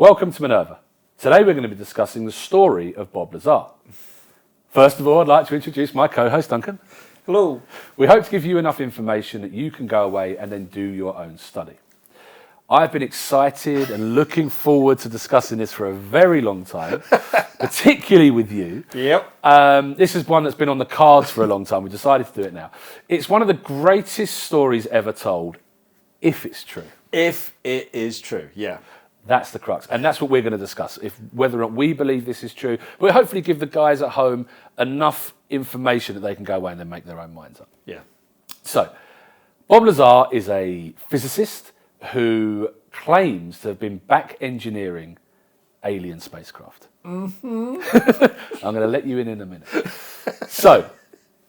Welcome to Minerva. Today we're going to be discussing the story of Bob Lazar. First of all, I'd like to introduce my co-host, Duncan. Hello. We hope to give you enough information that you can go away and then do your own study. I've been excited and looking forward to discussing this for a very long time, particularly with you. Yep. This is one that's been on the cards for a long time. We decided to do it now. It's one of the greatest stories ever told, if it's true. If it is true, yeah. That's the crux. And that's what we're going to discuss, whether or not we believe this is true. We'll hopefully give the guys at home enough information that they can go away and then make their own minds up. Yeah. So, Bob Lazar is a physicist who claims to have been back engineering alien spacecraft. I'm going to let you in a minute. So,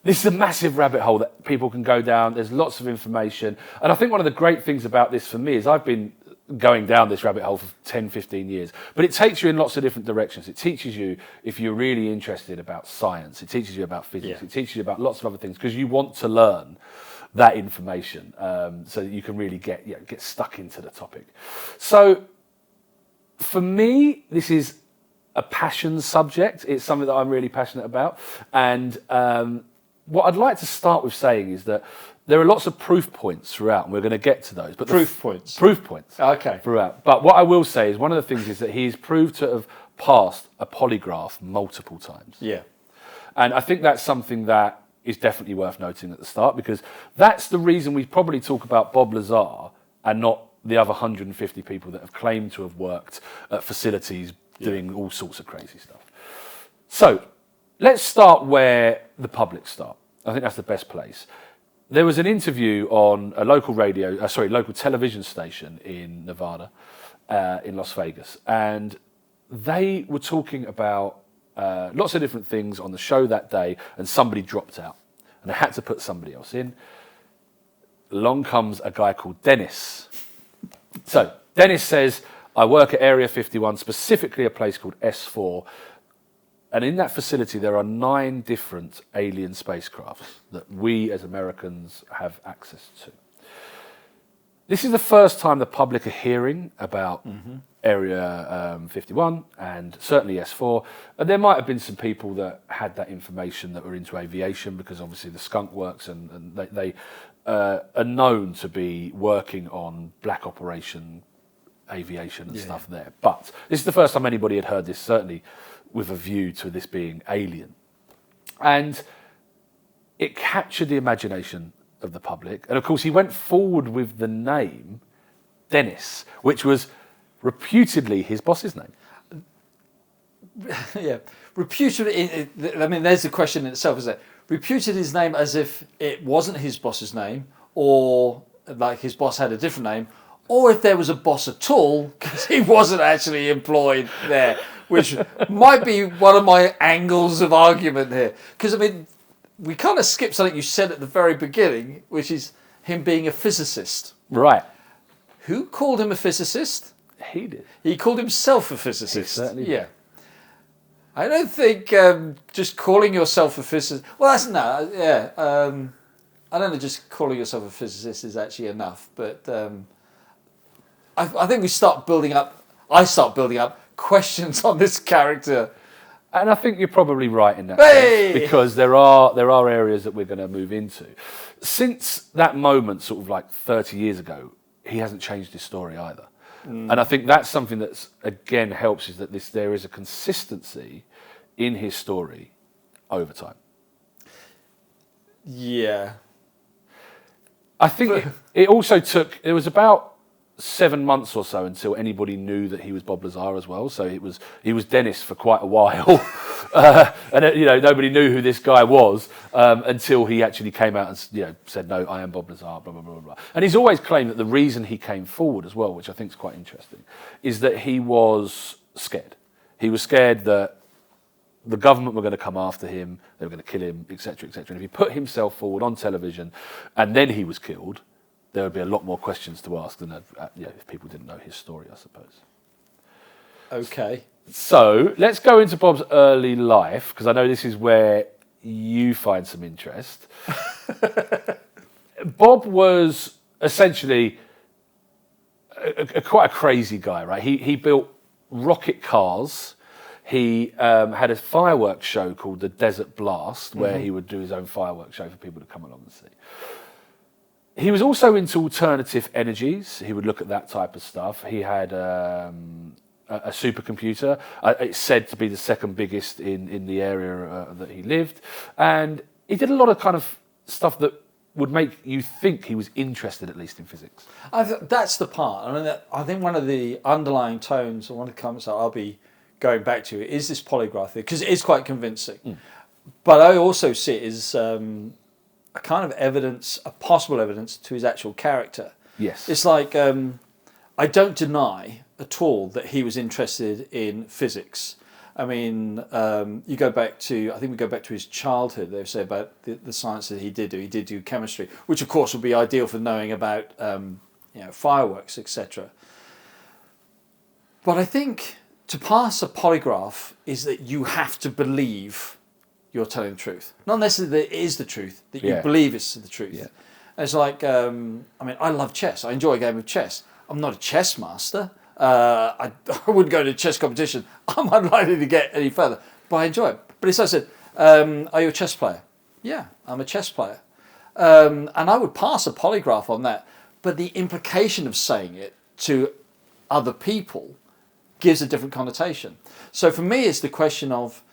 this is a massive rabbit hole that people can go down. There's lots of information. And I think one of the great things about this for me is I've been going down this rabbit hole for 10, 15 years. But it takes you in lots of different directions. It teaches you, if you're really interested about science, it teaches you about physics, It teaches you about lots of other things, because you want to learn that information so that you can really get stuck into the topic. So for me, this is a passion subject. It's something that I'm really passionate about. And what I'd like to start with saying is that there are lots of proof points throughout, and we're going to get to those. But Proof points? Proof points. Okay. Throughout. But what I will say is one of the things is that he's proved to have passed a polygraph multiple times. Yeah. And I think that's something that is definitely worth noting at the start, because that's the reason we probably talk about Bob Lazar and not the other 150 people that have claimed to have worked at facilities doing all sorts of crazy stuff. So let's start where the public start. I think that's the best place. There was an interview on a local local television station in Nevada, in Las Vegas, and they were talking about lots of different things on the show that day, and somebody dropped out, and they had to put somebody else in. Along comes a guy called Dennis. So Dennis says, I work at Area 51, specifically a place called S4, and in that facility there are 9 different alien spacecrafts that we as Americans have access to. This is the first time the public are hearing about Area 51 and certainly S4. And there might have been some people that had that information that were into aviation, because obviously the skunk works and they are known to be working on black operation aviation and stuff there. But this is the first time anybody had heard this, certainly with a view to this being alien. And it captured the imagination of the public. And of course, he went forward with the name Dennis, which was reputedly his boss's name. Yeah. Reputed, I mean, there's the question in itself, isn't it? Reputed his name as if it wasn't his boss's name, or like his boss had a different name, or if there was a boss at all, because he wasn't actually employed there, which might be one of my angles of argument here. Because, I mean, we kind of skipped something you said at the very beginning, which is him being a physicist. Right. Who called him a physicist? He did. He called himself a physicist. He certainly did. Yeah. I don't think just calling yourself a physicist... Well, that's no, yeah. I don't know, just calling yourself a physicist is actually enough. But I think I start building up questions on this character. And I think you're probably right in that sense, because there are areas that we're going to move into. Since that moment, sort of like 30 years ago, he hasn't changed his story either. And I think that's something that's, again, helps, is that there is a consistency in his story over time. Yeah. I think it also took, it was about 7 months or so until anybody knew that he was Bob Lazar as well. So he was Dennis for quite a while, and nobody knew who this guy was until he actually came out and said, "No, I am Bob Lazar." Blah blah blah blah. And he's always claimed that the reason he came forward as well, which I think is quite interesting, is that he was scared. He was scared that the government were going to come after him, they were going to kill him, etc., etc. And if he put himself forward on television and then he was killed, there would be a lot more questions to ask than if people didn't know his story, I suppose. Okay. So let's go into Bob's early life, because I know this is where you find some interest. Bob was essentially quite a crazy guy, right? He built rocket cars. He had a fireworks show called the Desert Blast, where he would do his own fireworks show for people to come along and see. He was also into alternative energies. He would look at that type of stuff. He had a supercomputer. It's said to be the second biggest in the area that he lived. And he did a lot of kind of stuff that would make you think he was interested, at least, in physics. That's the part. I mean, I think one of the underlying tones, or one of the comments that I'll be going back to, is this polygraph, because it is quite convincing. But I also see it as a kind of evidence, a possible evidence to his actual character. Yes. It's like, I don't deny at all that he was interested in physics. I mean, you go back to, I think we go back to his childhood, they say about the science that he did do. He did do chemistry, which of course would be ideal for knowing about fireworks, etc. But I think to pass a polygraph is that you have to believe you're telling the truth. Not necessarily that it is the truth, that you believe it's the truth. Yeah. It's like, I mean, I love chess. I enjoy a game of chess. I'm not a chess master. I wouldn't go to a chess competition. I'm unlikely to get any further, but I enjoy it. But it's like I said, are you a chess player? Yeah, I'm a chess player. And I would pass a polygraph on that. But the implication of saying it to other people gives a different connotation. So for me, it's the question of,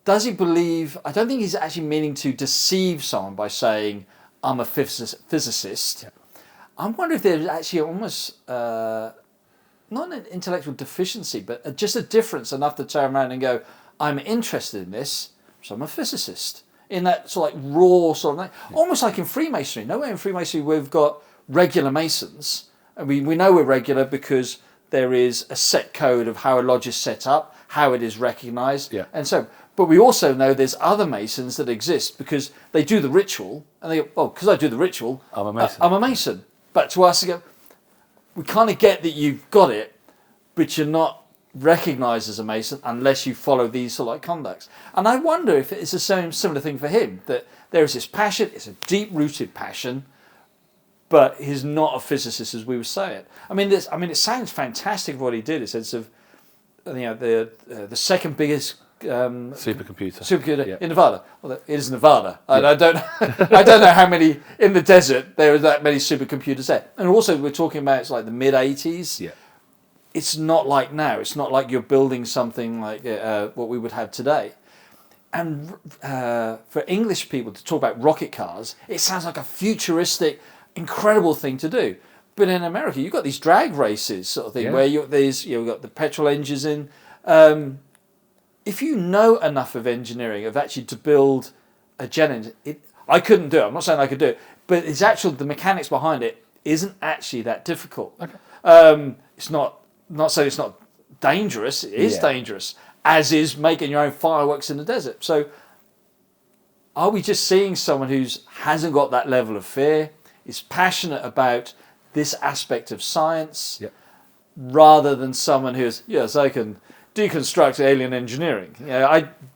does he believe, I don't think he's actually meaning to deceive someone by saying, I'm a physicist. Yeah. I wonder if there's actually almost, not an intellectual deficiency, but just a difference enough to turn around and go, I'm interested in this, so I'm a physicist. In that sort of like raw sort of thing. Yeah. Almost like in Freemasonry. Nowhere in Freemasonry we've got regular Masons. And we know we're regular because there is a set code of how a lodge is set up, how it is recognised, and so. But we also know there's other Masons that exist because they do the ritual, and they go, well, because I do the ritual, I'm a Mason. I'm a Mason. But to us, we kind of get that you've got it, but you're not recognised as a Mason unless you follow these sort of like conducts. And I wonder if it's the same similar thing for him, that there is this passion, it's a deep-rooted passion, but he's not a physicist as we would say it. I mean, it sounds fantastic what he did. In sense of, the second biggest supercomputer in Nevada. Well, it is Nevada. Yeah. And I don't know how many in the desert there are that many supercomputers there. And also we're talking about it's like the mid 80s. Yeah. It's not like now. It's not like you're building something like what we would have today. And for English people to talk about rocket cars, it sounds like a futuristic, incredible thing to do. But in America, you've got these drag races sort of thing where you've got the petrol engines in. If you know enough of engineering, of actually to build a jet engine, I couldn't do it. I'm not saying I could do it, but it's actually the mechanics behind it isn't actually that difficult. Okay. It's not saying it's not dangerous. It is dangerous, as is making your own fireworks in the desert. So, are we just seeing someone who hasn't got that level of fear, is passionate about this aspect of science, rather than someone who's I can deconstruct alien engineering.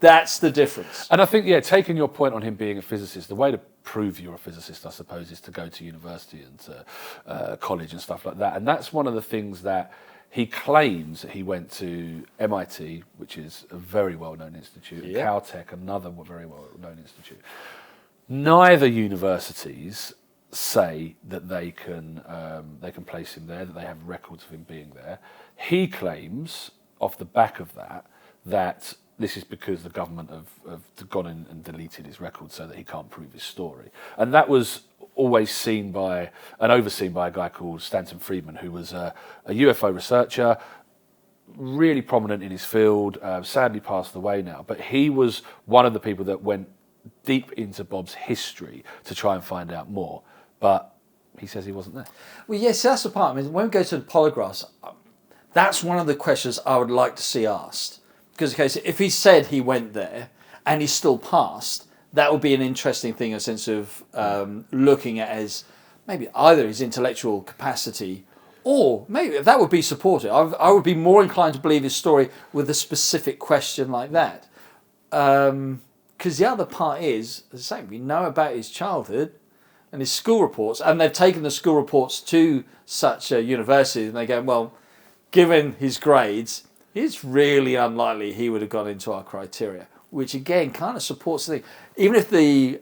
That's the difference. And I think, taking your point on him being a physicist, the way to prove you're a physicist, I suppose, is to go to university and to college and stuff like that. And that's one of the things that he claims that he went to MIT, which is a very well-known institute, and Caltech, another very well-known institute. Neither universities say that they can place him there, that they have records of him being there. He claims, off the back of that this is because the government have gone in and deleted his records so that he can't prove his story. And that was always seen by and overseen by a guy called Stanton Friedman, who was a UFO researcher, really prominent in his field, sadly passed away now. But he was one of the people that went deep into Bob's history to try and find out more. But he says he wasn't there. Well, yes, that's the part. I mean, when we go to the polygraphs, that's one of the questions I would like to see asked. Because if he said he went there and he still passed, that would be an interesting thing, a sense of looking at his, maybe either his intellectual capacity, or maybe that would be supported. I would be more inclined to believe his story with a specific question like that. Because the other part is, as I say, we know about his childhood and his school reports, and they've taken the school reports to such a university, and they go, well, given his grades, it's really unlikely he would have gone into our criteria, which again kind of supports the thing. Even if the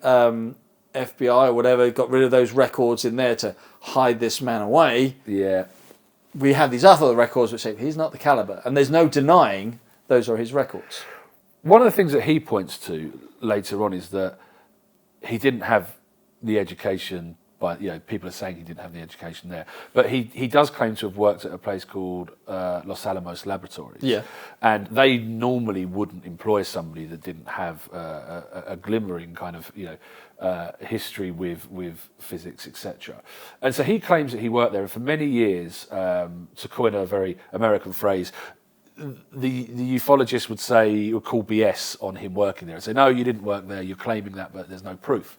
FBI or whatever got rid of those records in there to hide this man away, Yeah. we have these other records which say he's not the caliber, and there's no denying those are his records. One of the things that he points to later on is that he didn't have the education. People are saying he didn't have the education there, but he does claim to have worked at a place called Los Alamos Laboratories. Yeah. And they normally wouldn't employ somebody that didn't have a glimmering kind of history with physics, etc. And so he claims that he worked there, and for many years, to coin a very American phrase, the ufologists would call BS on him working there and say, no, you didn't work there, you're claiming that, but there's no proof.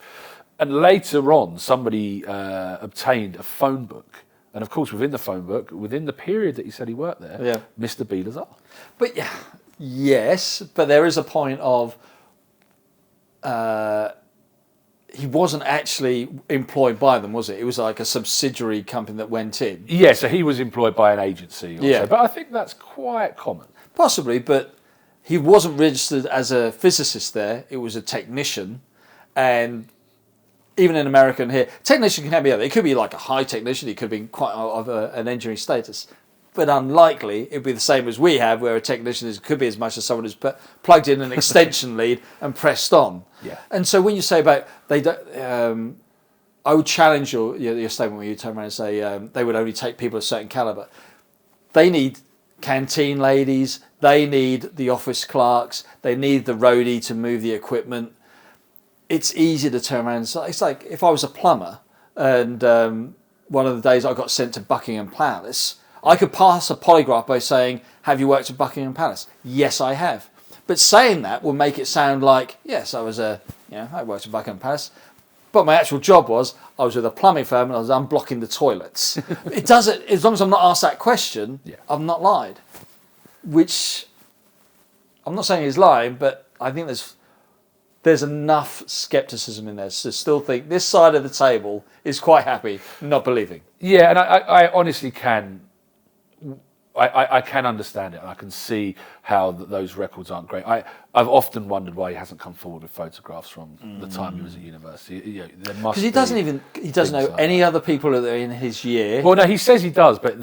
And later on, somebody obtained a phone book. And of course, within the phone book, within the period that he said he worked there, Mr. B. Lazar. But yes, but there is a point of he wasn't actually employed by them, was it? It was like a subsidiary company that went in. Yeah, so he was employed by an agency. Also. Yeah. But I think that's quite common. Possibly, but he wasn't registered as a physicist there. It was a technician. And even in America and here, technician can have the other. It could be like a high technician. It could be quite of an engineering status. But unlikely, it'd be the same as we have, where a technician could be as much as someone who's plugged in an extension lead and pressed on. Yeah. And so when you say about they don't, I would challenge your statement when you turn around and say they would only take people of a certain caliber. They need canteen ladies. They need the office clerks. They need the roadie to move the equipment. It's easy to turn around and say, it's like if I was a plumber and one of the days I got sent to Buckingham Palace, I could pass a polygraph by saying, have you worked at Buckingham Palace? Yes, I have. But saying that will make it sound like, yes, I worked at Buckingham Palace. But my actual job was, I was with a plumbing firm and I was unblocking the toilets. It doesn't, as long as I'm not asked that question, I've not lied. Which, I'm not saying he's lying, but I think there's enough skepticism in there to still think this side of the table is quite happy not believing. Yeah, and I honestly can. I can understand it, and I can see how those records aren't great. I've often wondered why he hasn't come forward with photographs from the time he was at university. Because he doesn't know any other people that are in his year. Well, no, he says he does, but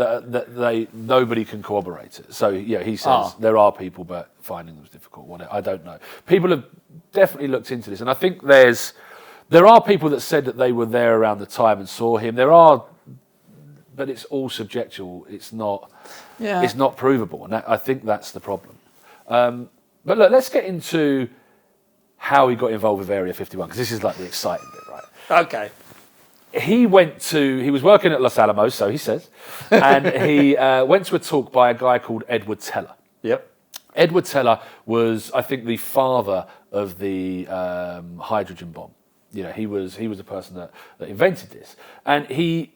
nobody can corroborate it. So he says there are people, but finding them is difficult. Whatever, I don't know. People have definitely looked into this, and I think there are people that said that they were there around the time and saw him. But it's all subjectual. It's not. Yeah. It's not provable, and I think that's the problem. But look, let's get into how he got involved with Area 51, because this is like the exciting bit, right? Okay. He was working at Los Alamos, so he says, and he went to a talk by a guy called Edward Teller. Yep. Edward Teller was, I think, the father of the hydrogen bomb. He was the person that invented this, and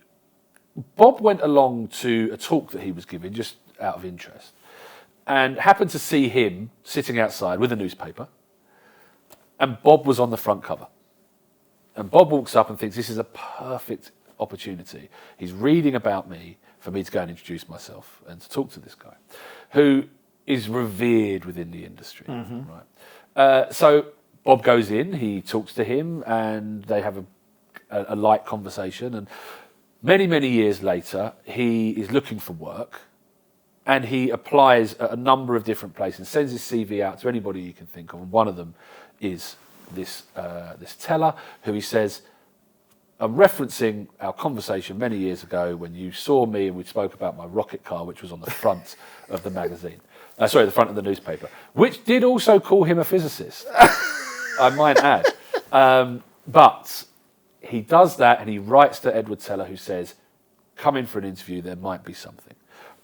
Bob went along to a talk that he was giving just out of interest and happened to see him sitting outside with a newspaper, and Bob was on the front cover. And Bob walks up and thinks, this is a perfect opportunity. He's reading about me for me to go and introduce myself and to talk to this guy who is revered within the industry. Mm-hmm. Right? So Bob goes in, he talks to him, and they have a light conversation. And many, many years later, he is looking for work, and he applies at a number of different places, sends his CV out to anybody you can think of, and one of them is this Teller, who he says, I'm referencing our conversation many years ago when you saw me and we spoke about my rocket car, which was on the front of the magazine. The front of the newspaper, which did also call him a physicist, I might add. But he does that, and he writes to Edward Teller, who says, come in for an interview, there might be something.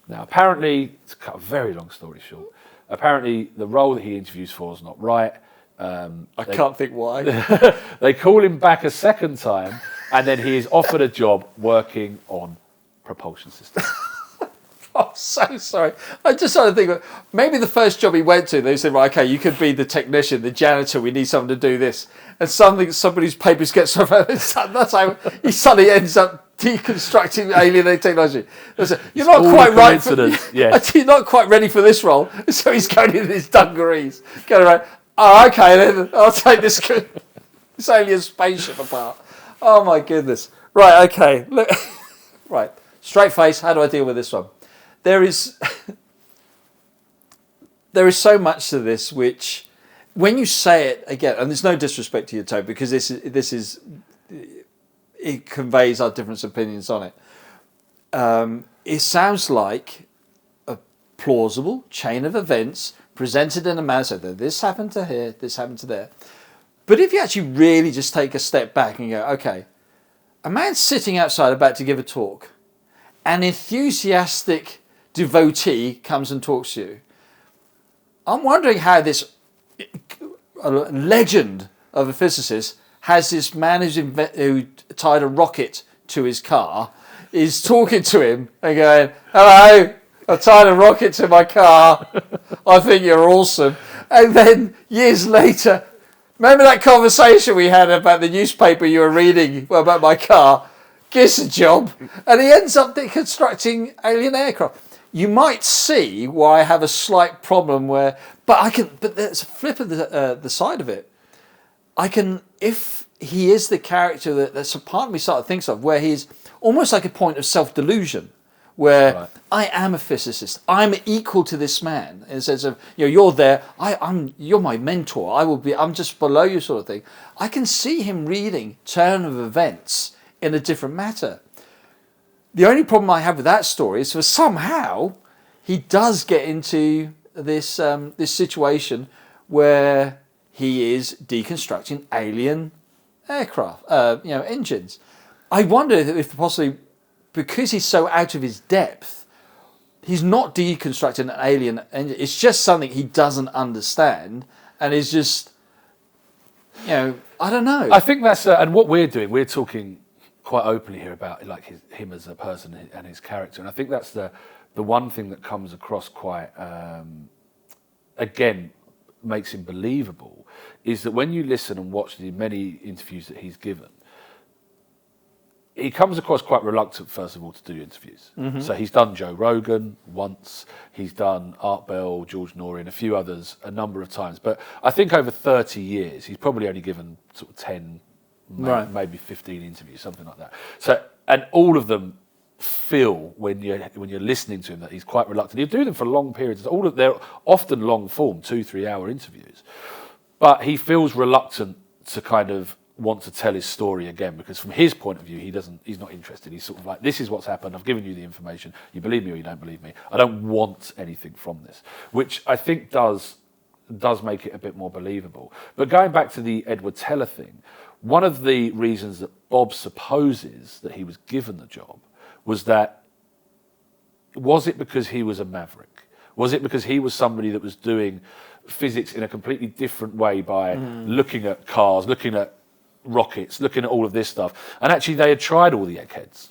Now, apparently, to cut a very long story short, apparently the role that he interviews for is not right. I can't think why. They call him back a second time, and then he is offered a job working on propulsion systems. I'm so sorry. I just started to think, maybe the first job he went to, they said, right, okay, you could be the technician, the janitor, we need someone to do this. And somebody's papers get so that's how he suddenly ends up deconstructing alien technology. You're not quite right for yes. You're not quite ready for this role. So he's going in his dungarees, going around, oh, okay, then I'll take this alien spaceship apart. Oh my goodness. Right, okay. Look, right. Straight face, how do I deal with this one? There is so much to this which, when you say it again, and there's no disrespect to your tone, because this is it conveys our different opinions on it. It sounds like a plausible chain of events presented in a manner so that this happened to here, this happened to there. But if you actually really just take a step back and go, okay, a man sitting outside about to give a talk, an enthusiastic devotee comes and talks to you. I'm wondering how this legend of a physicist has this man who tied a rocket to his car, is talking to him and going, hello, I tied a rocket to my car. I think you're awesome. And then years later, remember that conversation we had about the newspaper you were reading about my car? Gives a job. And he ends up deconstructing alien aircraft. You might see why I have a slight problem but there's a flip of the side of it. If he is the character that's a part of me sort of thinks of, where he's almost like a point of self-delusion, where right. I am a physicist. I'm equal to this man in the sense of, you're there. You're my mentor. I'm just below you, sort of thing. I can see him reading turn of events in a different matter. The only problem I have with that story is somehow he does get into this this situation where he is deconstructing alien aircraft, engines. I wonder if possibly, because he's so out of his depth, he's not deconstructing an alien engine. It's just something he doesn't understand, and is just, I don't know. I think that's and what we're doing. We're talking quite openly here about him as a person and his character, and I think that's the one thing that comes across quite again makes him believable, is that when you listen and watch the many interviews that he's given, he comes across quite reluctant, first of all, to do interviews. Mm-hmm. So he's done Joe Rogan once, he's done Art Bell, George Norrie, and a few others a number of times. But I think over 30 years, he's probably only given sort of 10, right. maybe 15 interviews, something like that. So, and all of them feel when you're listening to him that he's quite reluctant. He'll do them for long periods. They're often long form, 2-3 hour interviews. But he feels reluctant to kind of want to tell his story again, because from his point of view, he's not interested. He's sort of like, this is what's happened. I've given you the information. You believe me or you don't believe me. I don't want anything from this, which I think does make it a bit more believable. But going back to the Edward Teller thing, one of the reasons that Bob supposes that he was given the job was it because he was a maverick? Was it because he was somebody that was doing physics in a completely different way by looking at cars, looking at rockets, looking at all of this stuff? And actually they had tried all the eggheads.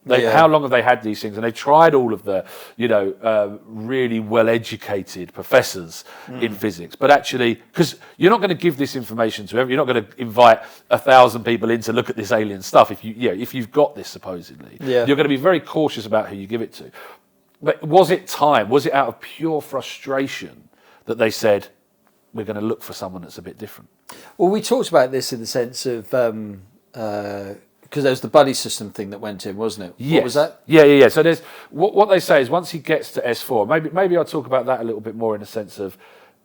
How long have they had these things? And they tried all of the, really well-educated professors in physics. But actually, because you're not going to give this information to everyone, you're not going to invite 1,000 people in to look at this alien stuff if you've got this supposedly. Yeah. You're going to be very cautious about who you give it to. But was it time? Was it out of pure frustration that they said, we're going to look for someone that's a bit different? Well, we talked about this in the sense of because there was the buddy system thing that went in, wasn't it? Yes. What was that? Yeah. So there's what they say is once he gets to S4, maybe I'll talk about that a little bit more in the sense of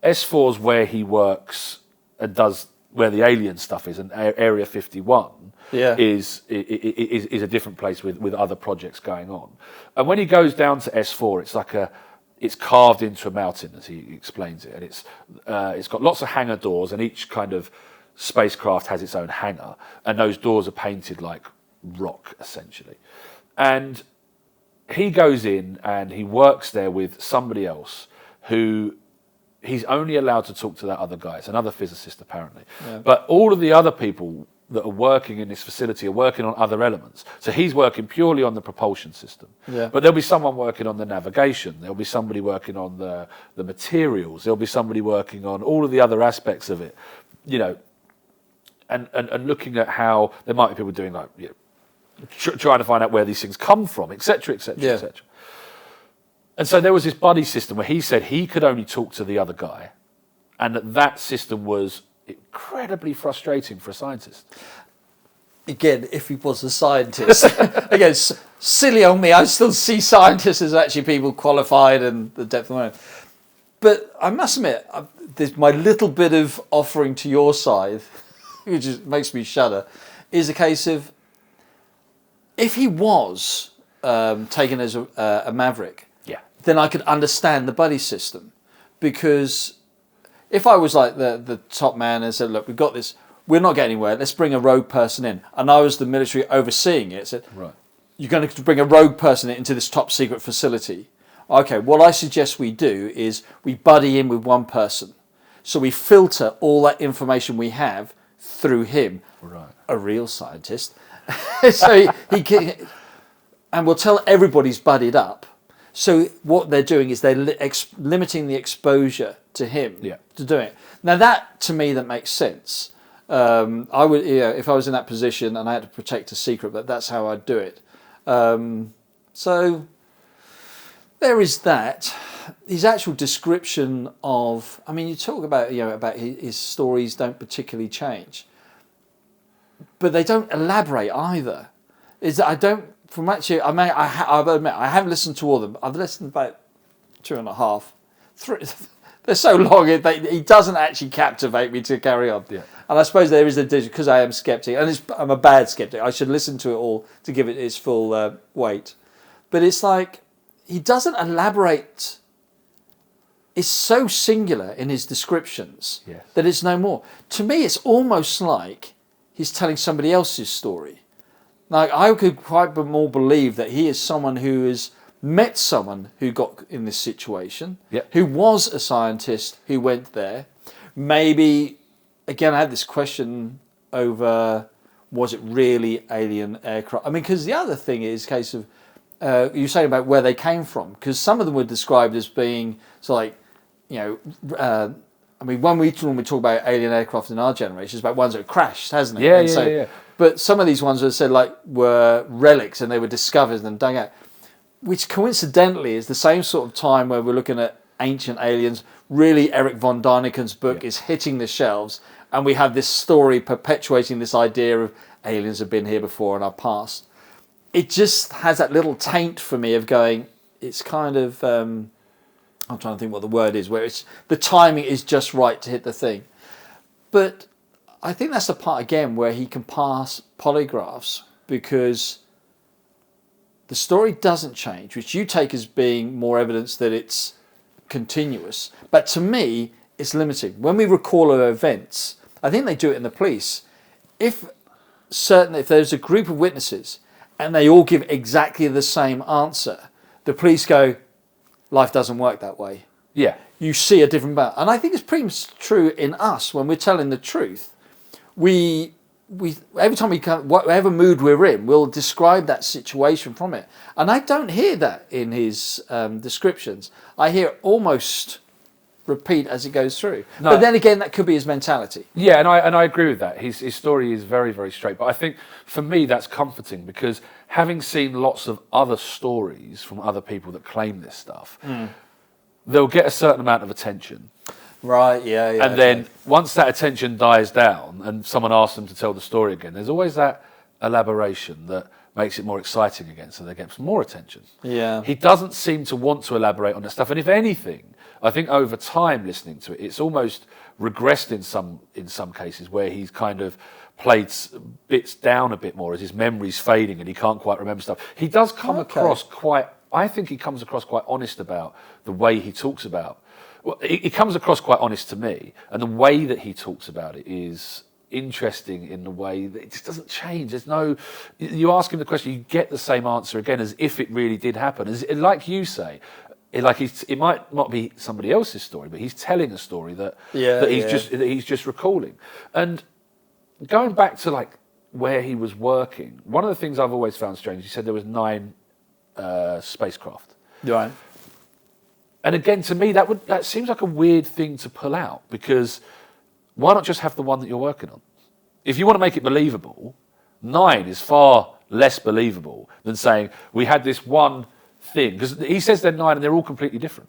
S4's where he works and does where the alien stuff is, and Area 51 is a different place with other projects going on. And when he goes down to S4, it's carved into a mountain, as he explains it, and it's got lots of hangar doors, and each kind of spacecraft has its own hangar, and those doors are painted like rock, essentially. And he goes in and he works there with somebody else who he's only allowed to talk to that other guy. It's another physicist, apparently. Yeah. But all of the other people that are working in this facility are working on other elements. So he's working purely on the propulsion system. Yeah. But there'll be someone working on the navigation. There'll be somebody working on the materials. There'll be somebody working on all of the other aspects of it, you know, and looking at how there might be people doing like, you know, trying to find out where these things come from, etc., etc., Yeah. etc. And so there was this buddy system where he said he could only talk to the other guy, and that system was incredibly frustrating for a scientist. Again, if he was a scientist, again, silly on me. I still see scientists as actually people qualified and the depth of mind. But I must admit, there's my little bit of offering to your side, which makes me shudder, is a case of if he was taken as a maverick, then I could understand the buddy system, because if I was like the top man and said, look, we've got this, we're not getting anywhere, let's bring a rogue person in, and I was the military overseeing it, said, Right. you're going to bring a rogue person into this top secret facility. Okay, what I suggest we do is we buddy in with one person. So we filter all that information we have through him, Right. a real scientist. So he can, and we'll tell everybody's buddied up. So what they're doing is they're limiting the exposure to him to do it. Now that, to me, that makes sense. I would, if I was in that position and I had to protect a secret, but that's how I'd do it. So there is that. His actual description of, I mean, you talk about, about his stories don't particularly change, but they don't elaborate either. Is that I don't. From actually, I'll admit, I haven't listened to all of them. I've listened about 2.5, 3. They're so long, he doesn't actually captivate me to carry on. Yeah. And I suppose there is a because I am skeptic, and I'm a bad skeptic. I should listen to it all to give it its full weight. But it's like he doesn't elaborate. It's so singular in his descriptions that it's no more. To me, it's almost like he's telling somebody else's story. Like, I could quite more believe that he is someone who has met someone who got in this situation, who was a scientist who went there. Maybe, again, I had this question over, was it really alien aircraft? I mean, because the other thing is a case of, you're saying about where they came from, because some of them were described as being, so like, I mean, when we talk about alien aircraft in our generation, it's about ones that crashed, hasn't it? Yeah. But some of these ones were said were relics, and they were discovered and dug out, which coincidentally is the same sort of time where we're looking at ancient aliens. Really, Eric von Daniken's book is hitting the shelves, and we have this story perpetuating this idea of aliens have been here before in our past. It just has that little taint for me of going, it's kind of, I'm trying to think what the word is, where it's the timing is just right to hit the thing. But I think that's the part, again, where he can pass polygraphs, because the story doesn't change, which you take as being more evidence that it's continuous. But to me, it's limiting. When we recall our events, I think they do it in the police. If there's a group of witnesses and they all give exactly the same answer, the police go, life doesn't work that way. Yeah. You see a different pattern. And I think it's pretty much true in us when we're telling the truth. We every time we come, whatever mood we're in, we'll describe that situation from it. And I don't hear that in his descriptions. I hear almost repeat as it goes through. No. But then again, that could be his mentality. Yeah, and I agree with that. His story is very, very straight. But I think for me that's comforting, because having seen lots of other stories from other people that claim this stuff, they'll get a certain amount of attention. Right, yeah. And then once that attention dies down and someone asks them to tell the story again, there's always that elaboration that makes it more exciting again, so they get some more attention. Yeah. He doesn't seem to want to elaborate on that stuff. And if anything, I think over time listening to it, it's almost regressed in some cases, where he's kind of played bits down a bit more as his memory's fading and he can't quite remember stuff. He does come across I think he comes across quite honest about the way he talks about. Well, he comes across quite honest to me, and the way that he talks about it is interesting in the way that it just doesn't change. There's no, you ask him the question, you get the same answer again as if it really did happen. As like you say, it might not be somebody else's story, but he's telling a story that he's just recalling. And going back to like where he was working, one of the things I've always found strange, he said there was 9 spacecraft. Right. And again, to me, that seems like a weird thing to pull out, because why not just have the one that you're working on? If you want to make it believable, 9 is far less believable than saying we had this one thing. Because he says they're 9 and they're all completely different.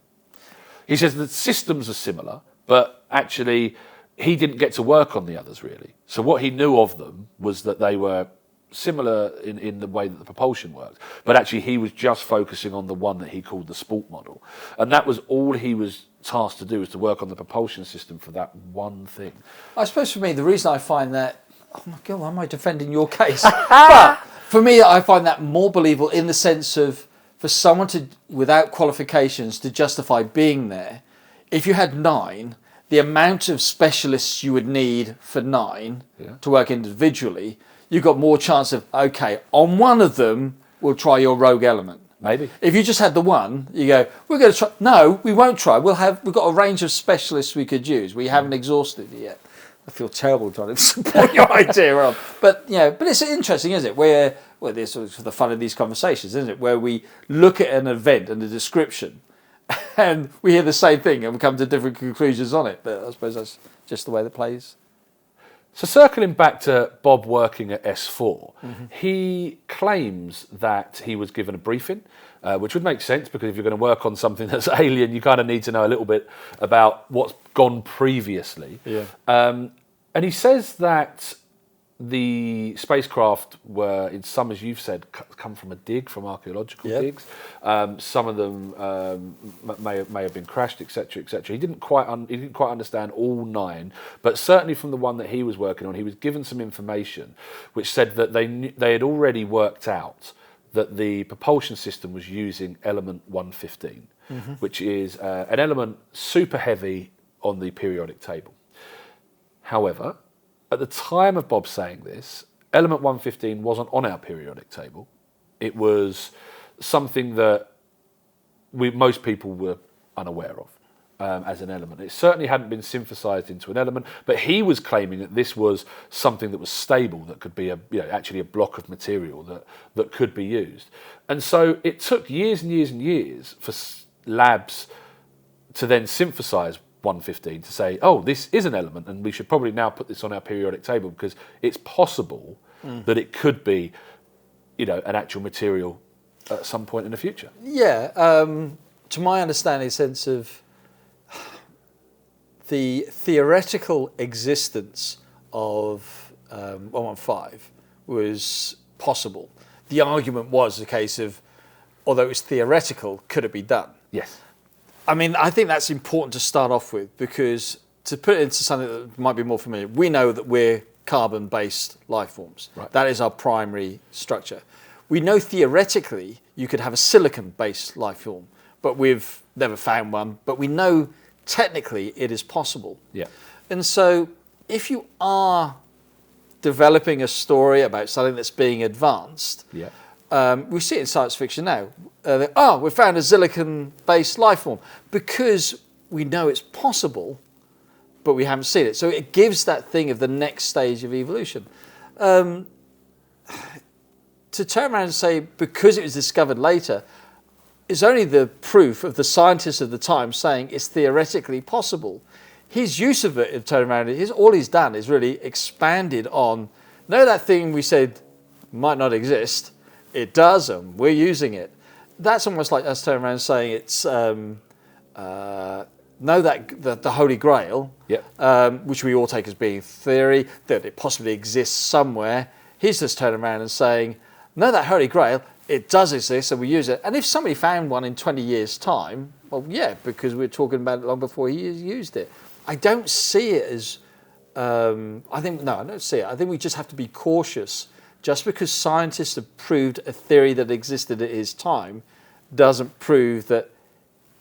He says the systems are similar, but actually he didn't get to work on the others really. So what he knew of them was that they were similar in the way that the propulsion worked, but actually he was just focusing on the one that he called the sport model, and that was all he was tasked to do, was to work on the propulsion system for that one thing. I suppose for me, the reason I find that, oh my God, why am I defending your case? But for me, I find that more believable in the sense of, for someone to, without qualifications, to justify being there, if you had 9, the amount of specialists you would need for 9 to work individually, you've got more chance of, okay, on one of them, we'll try your rogue element. Maybe. If you just had the one, you go, we're going to try. No, we won't try. We've got a range of specialists we could use. We haven't exhausted it yet. I feel terrible trying to support your idea on. But it's interesting, isn't it? This is the fun of these conversations, isn't it? Where we look at an event and a description, and we hear the same thing and we come to different conclusions on it. But I suppose that's just the way that plays. So circling back to Bob working at S4, he claims that he was given a briefing, which would make sense, because if you're going to work on something that's alien, you kind of need to know a little bit about what's gone previously. Yeah. And he says that the spacecraft were, in some, as you've said, come from a dig, from archaeological digs. Some of them may have been crashed, etc., etc. He didn't quite understand all 9, but certainly from the one that he was working on, he was given some information which said that they had already worked out that the propulsion system was using element 115, which is an element super heavy on the periodic table. However, at the time of Bob saying this, element 115 wasn't on our periodic table. It was something that most people were unaware of as an element. It certainly hadn't been synthesized into an element, but he was claiming that this was something that was stable, that could be actually a block of material that could be used. And so it took years and years and years for labs to then synthesize 115 to say, oh, this is an element, and we should probably now put this on our periodic table, because it's possible that it could be, an actual material at some point in the future. Yeah. To my understanding, sense of the theoretical existence of 115 was possible. The argument was a case of, although it was theoretical, could it be done? Yes. I mean, I think that's important to start off with, because to put it into something that might be more familiar, we know that we're carbon-based life forms. Right. That is our primary structure. We know theoretically you could have a silicon-based life form, but we've never found one. But we know technically it is possible. Yeah. And so if you are developing a story about something that's being advanced, we see it in science fiction now. We found a silicon-based life form, because we know it's possible, but we haven't seen it. So it gives that thing of the next stage of evolution. To turn around and say, because it was discovered later, is only the proof of the scientists of the time saying it's theoretically possible. His use of it in turning around, all he's done is really expanded on, that thing we said might not exist, it does, and we're using it. That's almost like us turning around and saying it's the Holy Grail, which we all take as being theory, that it possibly exists somewhere. He's just turning around and saying, that Holy Grail, it does exist, and we use it. And if somebody found one in 20 years' time, well, yeah, because we're talking about it long before he used it. I don't see it as, I don't see it. I think we just have to be cautious. Just because scientists have proved a theory that existed at his time doesn't prove that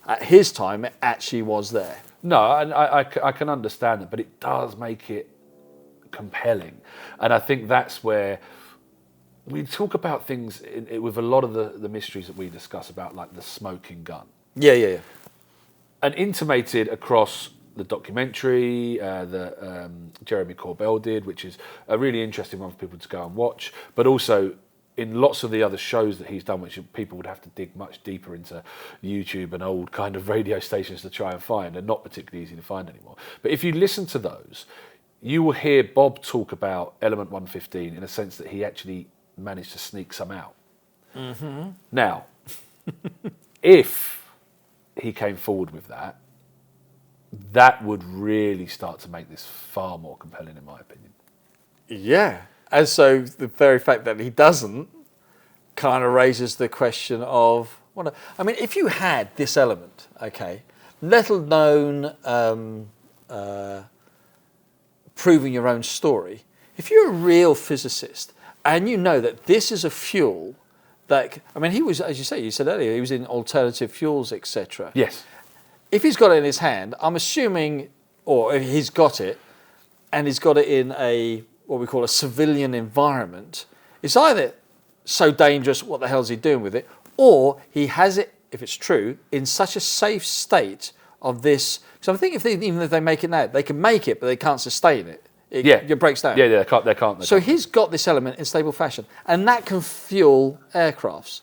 at his time it actually was there. No, and I can understand that, but it does make it compelling. And I think that's where we talk about things with a lot of the mysteries that we discuss about, like the smoking gun. Yeah. And intimated across the documentary that Jeremy Corbell did, which is a really interesting one for people to go and watch, but also in lots of the other shows that he's done, which people would have to dig much deeper into YouTube and old kind of radio stations to try and find, and not particularly easy to find anymore. But if you listen to those, you will hear Bob talk about Element 115 in a sense that he actually managed to sneak some out. Mm-hmm. Now, if he came forward with that, that would really start to make this far more compelling, in my opinion. Yeah. And so the very fact that he doesn't kind of raises the question of, I mean, if you had this element, okay, little known proving your own story, if you're a real physicist and you know that this is a fuel that, I mean, he was, as you said earlier, he was in alternative fuels, etc. Yes. If he's got it in his hand, I'm assuming, or if he's got it, and he's got it in a, what we call a civilian environment, it's either so dangerous, what the hell is he doing with it, or he has it, if it's true, in such a safe state of this. So I think even if they make it now, they can make it, but they can't sustain it. It breaks down. Yeah, they can't. So he's got this element in stable fashion, and that can fuel aircrafts.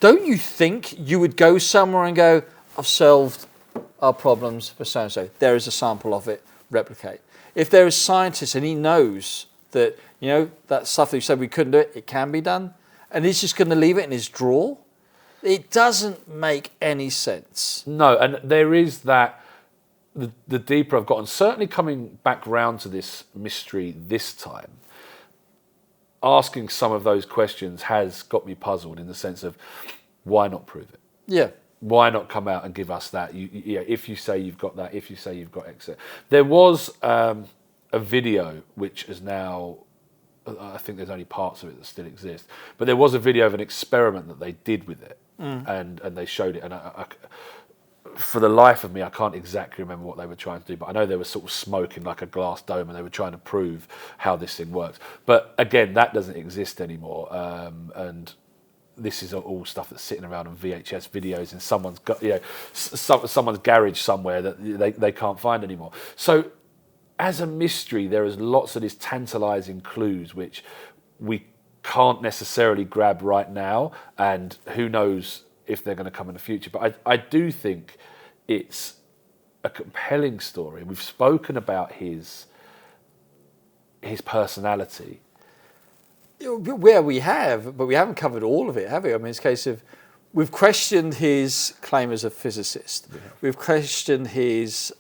Don't you think you would go somewhere and go, I've solved our problems for so-and-so. There is a sample of it, replicate. If there is scientists and he knows that, that stuff that you said we couldn't do it can be done, and he's just going to leave it in his drawer, it doesn't make any sense. No, and there is that, the deeper I've gotten, certainly coming back round to this mystery this time, asking some of those questions has got me puzzled in the sense of, why not prove it? Yeah. Why not come out and give us that? If you say you've got that, if you say you've got X. There was a video which is now, I think there's only parts of it that still exist, but there was a video of an experiment that they did with it, and they showed it. And I, for the life of me, I can't exactly remember what they were trying to do, but I know there was sort of smoke in like a glass dome, and they were trying to prove how this thing works. But again, that doesn't exist anymore, and this is all stuff that's sitting around on VHS videos in someone's someone's garage somewhere that they can't find anymore. So, as a mystery, there is lots of these tantalising clues which we can't necessarily grab right now, and who knows if they're going to come in the future. But I do think it's a compelling story. We've spoken about his personality. Where we have, but we haven't covered all of it, have we? I mean, it's a case of, we've questioned his claim as a physicist. Yeah. We've questioned his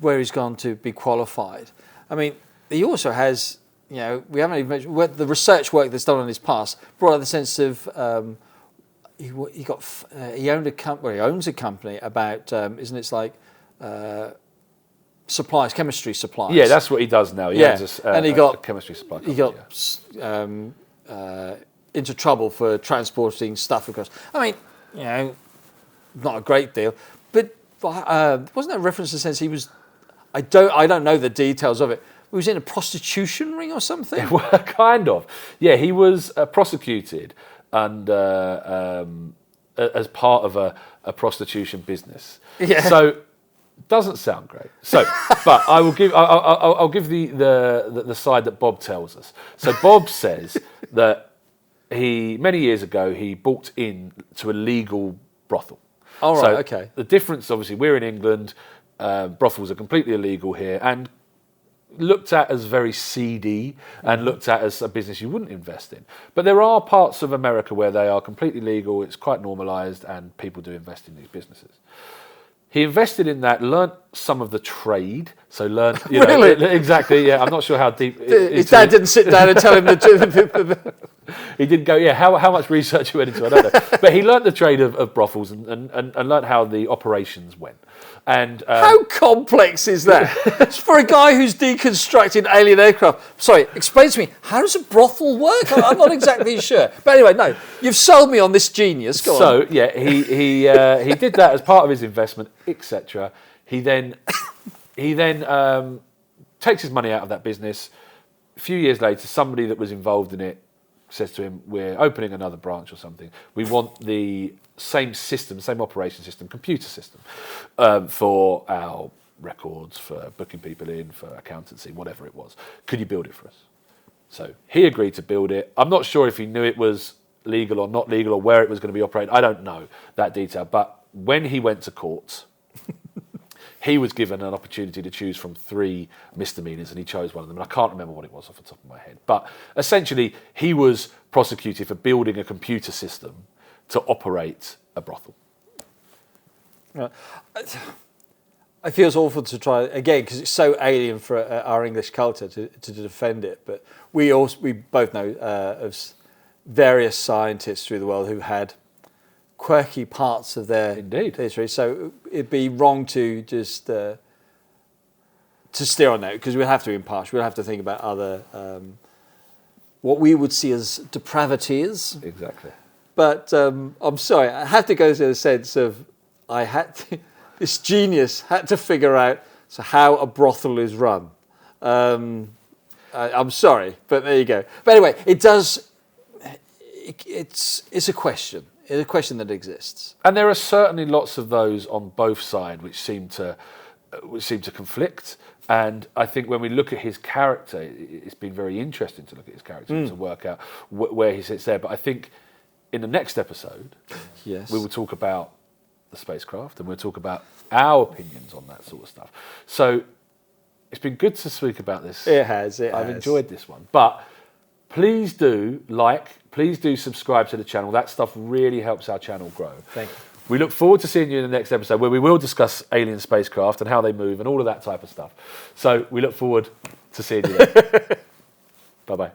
where he's gone to be qualified. I mean, he also has, we haven't even mentioned the research work that's done on his past, brought out the sense of he owns a company about, isn't it? It's like supplies, chemistry supplies. Yeah, that's what he does now. He owns a chemistry supply company. He got into trouble for transporting stuff across. I mean, not a great deal, but wasn't there a reference to the sense he was? I don't know the details of it. He was in a prostitution ring or something. Well, kind of. Yeah, he was prosecuted and as part of a prostitution business. Yeah. So. Doesn't sound great. So, but I'll give the side that Bob tells us. So Bob says that many years ago he bought in to a legal brothel. All right, okay. The difference, obviously, we're in England. Brothels are completely illegal here and looked at as very seedy and looked at as a business you wouldn't invest in. But there are parts of America where they are completely legal. It's quite normalised, and people do invest in these businesses. He invested in that, learnt some of the trade. So learned, really? Exactly. Yeah, I'm not sure how deep. His dad didn't sit down and tell him the. He didn't go. Yeah, how much research he went into, I don't know. But he learnt the trade of brothels and learnt how the operations went. And how complex is that? It's for a guy who's deconstructing alien aircraft. Sorry, explain to me, how does a brothel work? I'm not exactly sure. But anyway, no, you've sold me on this genius. Go on. So yeah, he did that as part of his investment, etc. He then takes his money out of that business. A few years later, somebody that was involved in it says to him, "We're opening another branch or something. We want the same system, same operation system, computer system for our records, for booking people in, for accountancy, whatever it was. Could you build it for us? So he agreed to build it. I'm not sure if he knew it was legal or not legal or where it was going to be operated. I don't know that detail. But when he went to court, he was given an opportunity to choose from 3 misdemeanors, and he chose one of them. And I can't remember what it was off the top of my head. But essentially, he was prosecuted for building a computer system to operate a brothel. It feels awful to try again because it's so alien for our English culture to defend it. But we both know of various scientists through the world who had quirky parts of their history. So it'd be wrong to just to steer on that because we'll have to be impartial. We'll have to think about other what we would see as depravities. Exactly. But I'm sorry, I have to go to the sense of this genius had to figure out how a brothel is run. I'm sorry, but there you go. But anyway, it does. It's a question. It's a question that exists. And there are certainly lots of those on both sides which seem to conflict. And I think when we look at his character, it's been very interesting to look at his character to work out where he sits there. But I think in the next episode, yes, we will talk about the spacecraft and we'll talk about our opinions on that sort of stuff. So it's been good to speak about this. It has. I've enjoyed this one. But please do please do subscribe to the channel. That stuff really helps our channel grow. Thank you. We look forward to seeing you in the next episode where we will discuss alien spacecraft and how they move and all of that type of stuff. So we look forward to seeing you there. Bye-bye.